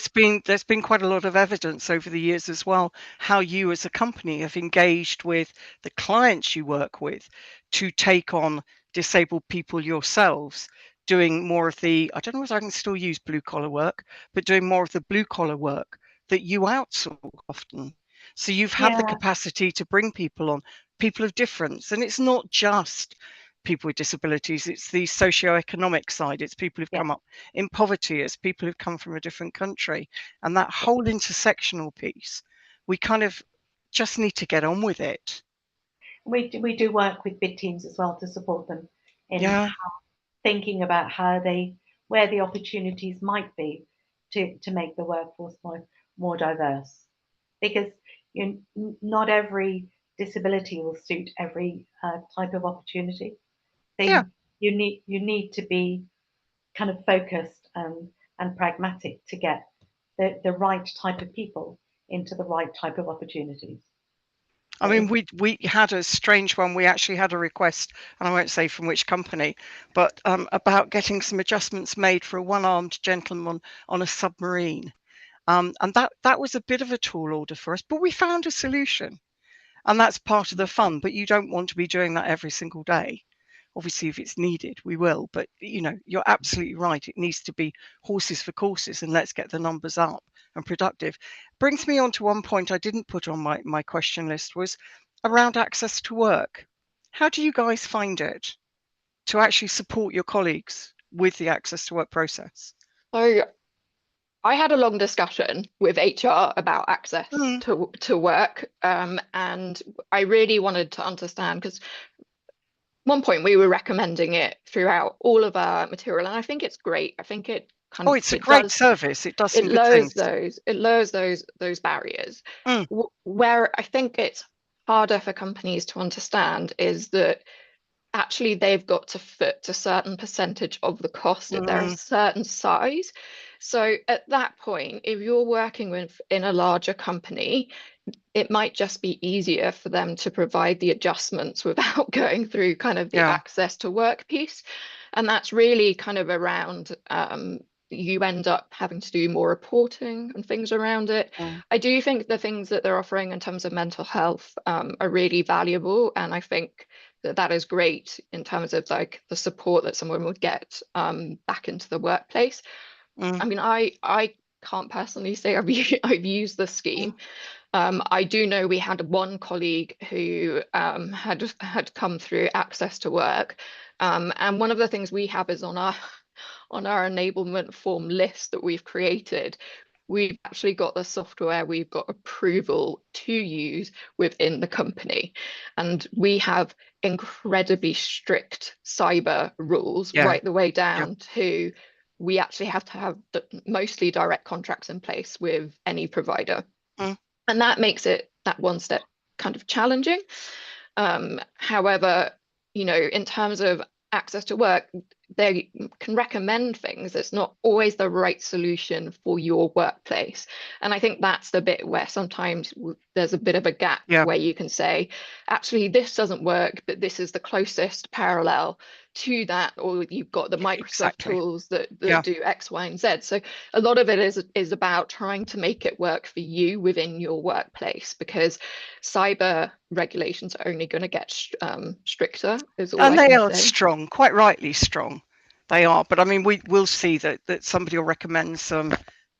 there's been quite a lot of evidence over the years as well, how you as a company have engaged with the clients you work with to take on disabled people yourselves, doing more of the, I don't know if I can still use blue collar work, but doing more of the blue collar work that you outsource often. So you've had the Yeah, capacity to bring people on, people of difference. And it's not just people with disabilities, it's the socioeconomic side, it's people who've yeah. come up in poverty, it's people who've come from a different country. And that whole intersectional piece, we kind of just need to get on with it. We do work with bid teams as well to support them in Yeah. thinking about where the opportunities might be to make the workforce more diverse, because not every disability will suit every type of opportunity. So Yeah. you need to be kind of focused and pragmatic to get the right type of people into the right type of opportunities. I mean, we had a strange one. We actually had a request, and I won't say from which company, but about getting some adjustments made for a one-armed gentleman on a submarine. And that was a bit of a tall order for us, but we found a solution. And that's part of the fun, but you don't want to be doing that every single day. Obviously, if it's needed, we will. But, you know, you're absolutely right. It needs to be horses for courses, and let's get the numbers up and productive. Brings me on to one point I didn't put on my question list, was around access to work. How do you guys find it to actually support your colleagues with the access to work process? So I had a long discussion with HR about access to work, and I really wanted to understand, because one point we were recommending it throughout all of our material, and I think it's great. I think it kind of it's a great service. It does some good things. It lowers those barriers. Where I think it's harder for companies to understand is that actually they've got to foot a certain percentage of the cost if they're a certain size. So at that point, if you're working in a larger company, it might just be easier for them to provide the adjustments without going through kind of the access to work piece. And that's really kind of around, you end up having to do more reporting and things around it. I do think the things that they're offering in terms of mental health are really valuable. And I think that is great in terms of like the support that someone would get back into the workplace. I mean, I can't personally say I've used the scheme. I do know we had one colleague who had come through access to work, and one of the things we have is on our enablement form list that we've created. We've actually got the software, we've got approval to use within the company, and we have incredibly strict cyber rules right the way down to we actually have to have mostly direct contracts in place with any provider. And that makes it that one step kind of challenging. However, you know, in terms of access to work, they can recommend things. It's not always the right solution for your workplace. And I think that's the bit where sometimes there's a bit of a gap where you can say, actually, this doesn't work, but this is the closest parallel to that, or you've got the Microsoft tools that do X, Y, and Z. So a lot of it is about trying to make it work for you within your workplace, because cyber regulations are only going to get stricter, is all I can say. And they are strong, quite rightly strong. They are, but I mean, we will see that somebody will recommend some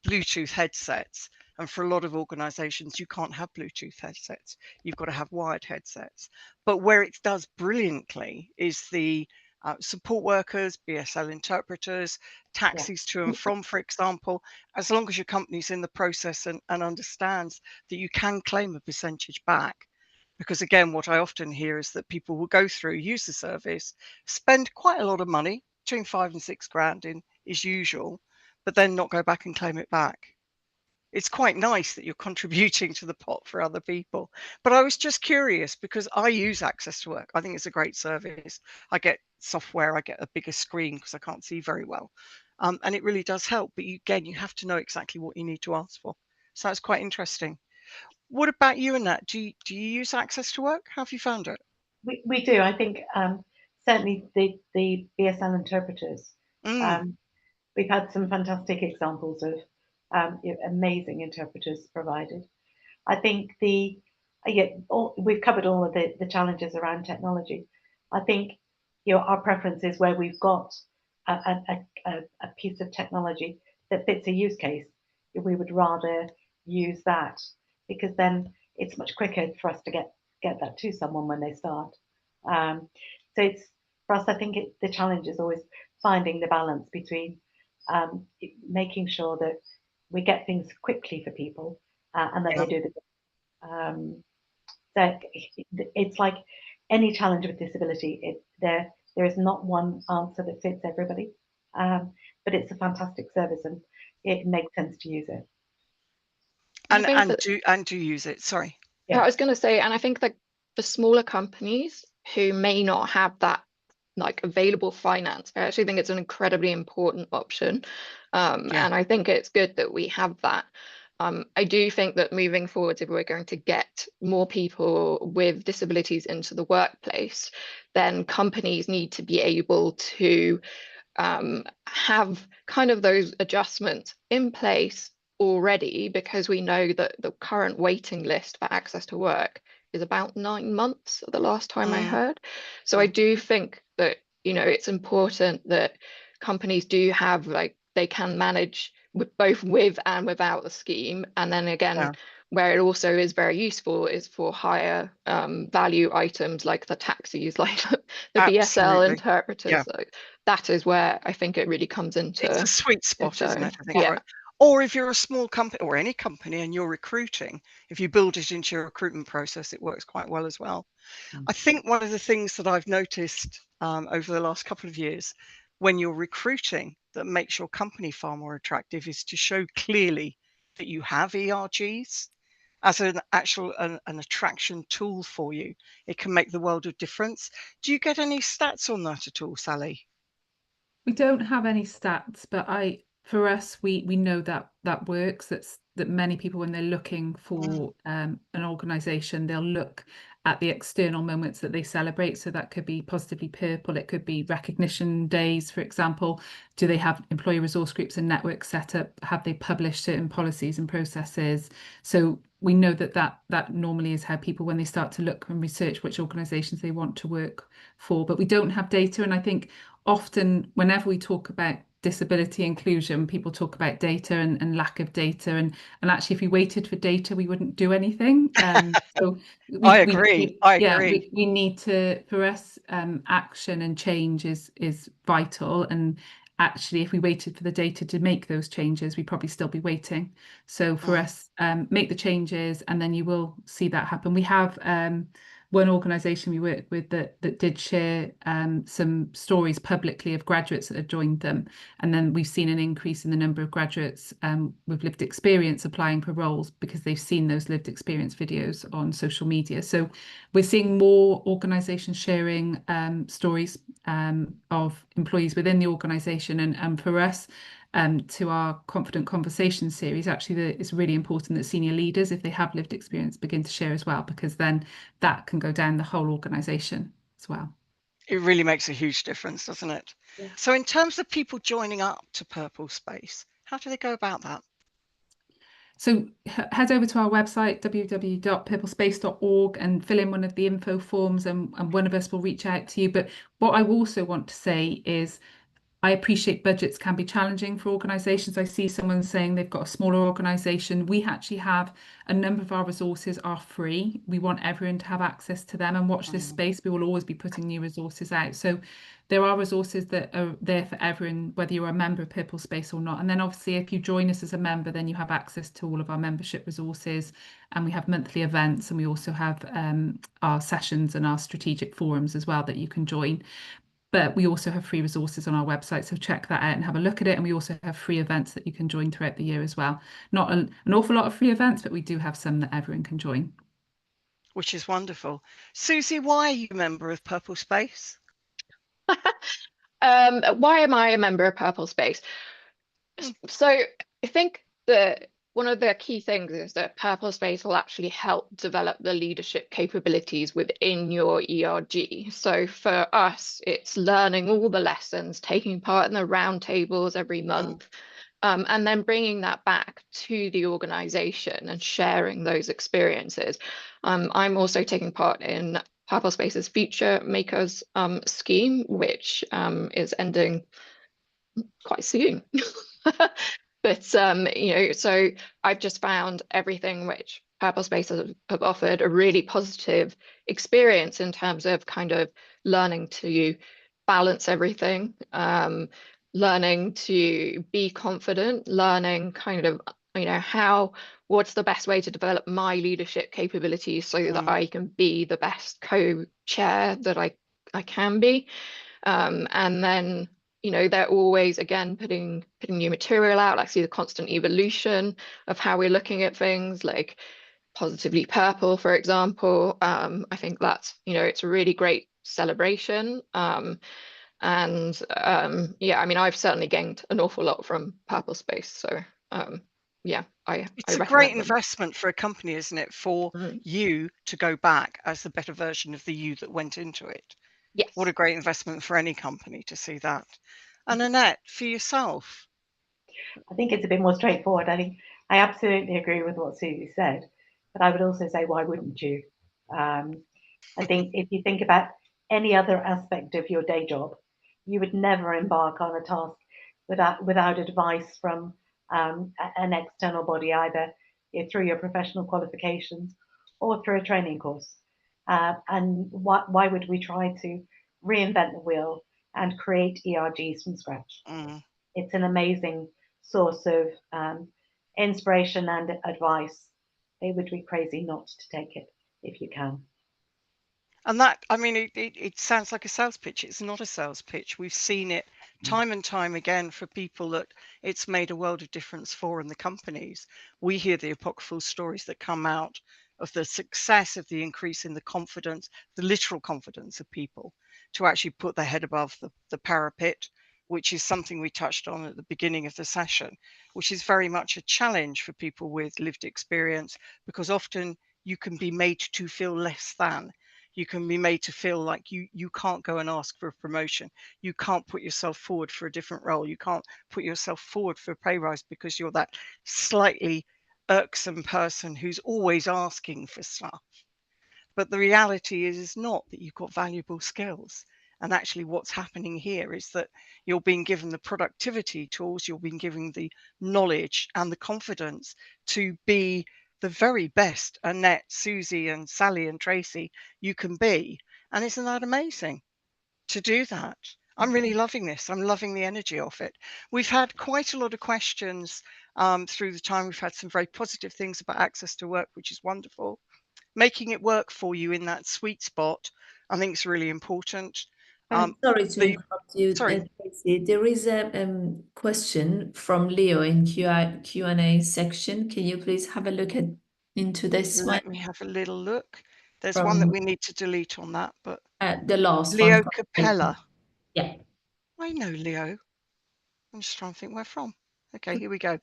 Bluetooth headsets, and for a lot of organizations you can't have Bluetooth headsets, you've got to have wired headsets. But where it does brilliantly is the support workers, BSL interpreters, taxis to and from, for example, as long as your company's in the process and understands that you can claim a percentage back. Because again, what I often hear is that people will go through, use the service, spend quite a lot of money, between 5 and 6 grand is usual, but then not go back and claim it back. It's quite nice that you're contributing to the pot for other people. But I was just curious because I use Access to Work. I think it's a great service. I get software, I get a bigger screen because I can't see very well. And it really does help. But you have to know exactly what you need to ask for. So that's quite interesting. What about you, Annette? Do you use Access to Work? How have you found it? We do. I think certainly the BSL interpreters. We've had some fantastic examples of amazing interpreters provided. I think we've covered all of the challenges around technology. I think our preference is where we've got a piece of technology that fits a use case. We would rather use that, because then it's much quicker for us to get that to someone when they start. So it's, for us, I think the challenge is always finding the balance between making sure that we get things quickly for people and that they do the job. So it's like any challenge with disability, there is not one answer that fits everybody, but it's a fantastic service and it makes sense to use it. And do use it. Sorry. Yeah, I was going to say, and I think that for smaller companies who may not have that like available finance, I actually think it's an incredibly important option. And I think it's good that we have that. I do think that moving forward, if we're going to get more people with disabilities into the workplace, then companies need to be able to have kind of those adjustments in place already, because we know that the current waiting list for access to work is about 9 months, the last time I heard. So I do think that, it's important that companies do have, like, they can manage both with and without the scheme. And then again, where it also is very useful is for higher value items like the taxis, like the BSL interpreters. So that is where I think it really comes into. It's a sweet spot, isn't it? I think. Yeah. Right. Or if you're a small company or any company and you're recruiting, if you build it into your recruitment process, it works quite well as well. I think one of the things that I've noticed over the last couple of years when you're recruiting that makes your company far more attractive is to show clearly that you have ERGs as an attraction tool for you. It can make the world of difference. Do you get any stats on that at all, Sally? We don't have any stats, but for us, we know that works. That many people, when they're looking for an organisation, they'll look at the external moments that they celebrate. So that could be Positively Purple, it could be recognition days, for example. Do they have employee resource groups and networks set up? Have they published certain policies and processes? So we know that normally is how people, when they start to look and research which organisations they want to work for, but we don't have data. And I think often whenever we talk about disability inclusion, people talk about data and lack of data, and actually if we waited for data we wouldn't do anything. So I agree. We need to, for us, action and change is vital, and actually if we waited for the data to make those changes we'd probably still be waiting. So for us, make the changes and then you will see that happen. We have one organisation we work with that did share some stories publicly of graduates that had joined them, and then we've seen an increase in the number of graduates with lived experience applying for roles because they've seen those lived experience videos on social media. So we're seeing more organisations sharing stories of employees within the organisation, and for us, to our Confident Conversation series, actually it's really important that senior leaders, if they have lived experience, begin to share as well, because then that can go down the whole organisation as well. It really makes a huge difference, doesn't it? Yeah. So in terms of people joining up to PurpleSpace, how do they go about that? So head over to our website, www.purplespace.org, and fill in one of the info forms, and one of us will reach out to you. But what I also want to say is I appreciate budgets can be challenging for organisations. I see someone saying they've got a smaller organisation. We actually have a number of our resources are free. We want everyone to have access to them, and watch this space. We will always be putting new resources out. So there are resources that are there for everyone, whether you're a member of PurpleSpace or not. And then obviously if you join us as a member, then you have access to all of our membership resources, and we have monthly events, and we also have our sessions and our strategic forums as well that you can join. But we also have free resources on our website, so check that out and have a look at it. And we also have free events that you can join throughout the year as well. Not an awful lot of free events, but we do have some that everyone can join. Which is wonderful. Susie, why are you a member of PurpleSpace? Why am I a member of PurpleSpace? So I think that one of the key things is that PurpleSpace will actually help develop the leadership capabilities within your ERG. So for us, it's learning all the lessons, taking part in the roundtables every month, and then bringing that back to the organization and sharing those experiences. I'm also taking part in PurpleSpace's Future Makers scheme, which is ending quite soon. But so I've just found everything which PurpleSpace have offered a really positive experience in terms of kind of learning to balance everything, learning to be confident, learning kind of what's the best way to develop my leadership capabilities so that I can be the best co-chair that I can be. And then they're always, again, putting new material out. I see the constant evolution of how we're looking at things, like Positively Purple, for example. I think that's, it's a really great celebration. Yeah, I mean, I've certainly gained an awful lot from PurpleSpace. So yeah, I It's a great recommend them. investment for a company, isn't it? For you to go back as the better version of the you that went into it. Yes. What a great investment for any company to see that. And Annette, for yourself. I think it's a bit more straightforward. I think I absolutely agree with what Susie said, but I would also say, why wouldn't you? I think if you think about any other aspect of your day job, you would never embark on a task without advice from an external body, either through your professional qualifications or through a training course. And why would we try to reinvent the wheel and create ERGs from scratch? It's an amazing source of inspiration and advice. It would be crazy not to take it if you can. And that, I mean, it sounds like a sales pitch. It's not a sales pitch. We've seen it time and time again for people that it's made a world of difference for in the companies. We hear the apocryphal stories that come out of the success of the increase in the confidence, the literal confidence of people to actually put their head above the parapet, which is something we touched on at the beginning of the session, which is very much a challenge for people with lived experience, because often you can be made to feel less than. You can be made to feel like you can't go and ask for a promotion. You can't put yourself forward for a different role. You can't put yourself forward for a pay rise because you're that slightly irksome person who's always asking for stuff. But the reality is not that you've got valuable skills. And actually what's happening here is that you're being given the productivity tools, you're being given the knowledge and the confidence to be the very best Annette, Susie and Sally and Tracy you can be. And isn't that amazing to do that? I'm really loving this. I'm loving the energy of it. We've had quite a lot of questions through the time. We've had some very positive things about access to work, which is wonderful. Making it work for you in that sweet spot, I think is really important. I'm sorry to interrupt you, sorry. Tracy. There is a question from Leo in Q&A section. Can you please have a look into this one? Let me have a little look. There's one that we need to delete on that, but the last Leo one. Capella. Yeah. I know Leo. I'm just trying to think where from. Okay, here we go.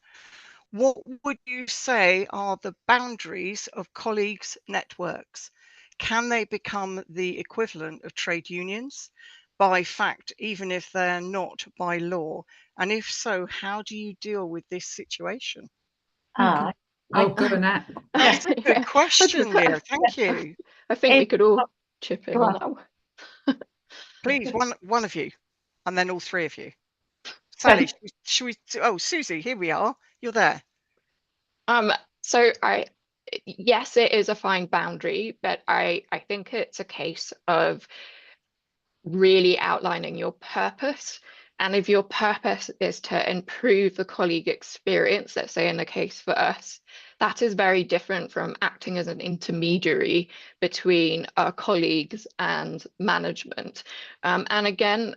What would you say are the boundaries of colleagues' networks? Can they become the equivalent of trade unions by fact, even if they're not by law? And if so, how do you deal with this situation? Go on, Nat. That's a good question, Leo. Thank you. I think we could all chip in on that one. Please, one of you, and then all three of you. Sally, should we? Oh, Susie, here we are. You're there. So yes, it is a fine boundary, but I think it's a case of really outlining your purpose. And if your purpose is to improve the colleague experience, let's say in the case for us, that is very different from acting as an intermediary between our colleagues and management. And again,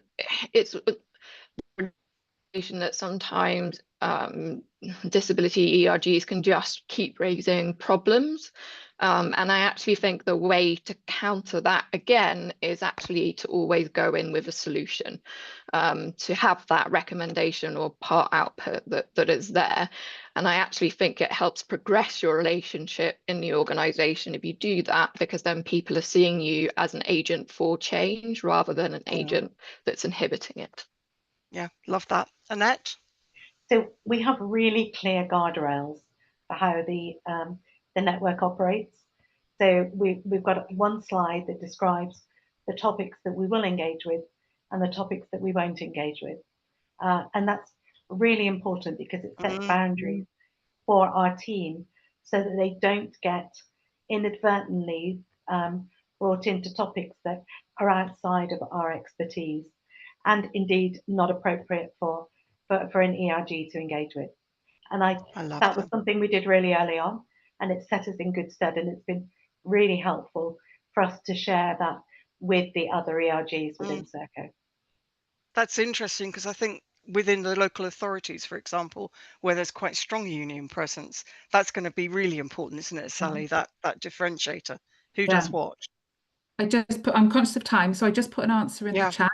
it's that sometimes disability ERGs can just keep raising problems. And I actually think the way to counter that again is actually to always go in with a solution, to have that recommendation or part output that is there. And I actually think it helps progress your relationship in the organization if you do that, because then people are seeing you as an agent for change rather than an agent that's inhibiting it. Yeah, love that. Annette? So we have really clear guardrails for how the network operates. So we've got one slide that describes the topics that we will engage with and the topics that we won't engage with. And that's really important because it sets boundaries for our team so that they don't get inadvertently brought into topics that are outside of our expertise and indeed not appropriate for an ERG to engage with. And that was something we did really early on, and it set us in good stead, and it's been really helpful for us to share that with the other ERGs within Serco. That's interesting, because I think within the local authorities, for example, where there's quite strong union presence, that's going to be really important, isn't it, Sally? That differentiator. Who does what? I'm conscious of time, so I just put an answer in the chat.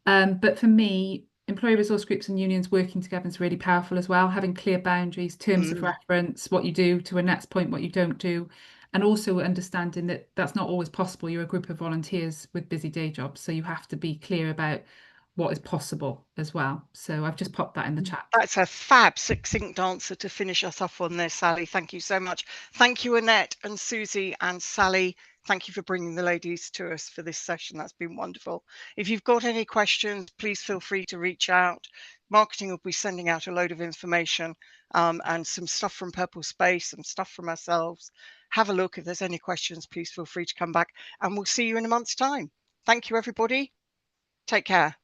But for me, employee resource groups and unions working together is really powerful as well. Having clear boundaries, terms of reference, what you do, to Annette's point, what you don't do, and also understanding that that's not always possible. You're a group of volunteers with busy day jobs, so you have to be clear about what is possible as well. So I've just popped that in the chat. That's a fab, succinct answer to finish us off on there, Sally. Thank you so much. Thank you, Annette and Susie and Sally. Thank you for bringing the ladies to us for this session. That's been wonderful. If you've got any questions, please feel free to reach out. Marketing will be sending out a load of information and some stuff from PurpleSpace, some stuff from ourselves. Have a look. If there's any questions, please feel free to come back, and we'll see you in a month's time. Thank you, everybody. Take care.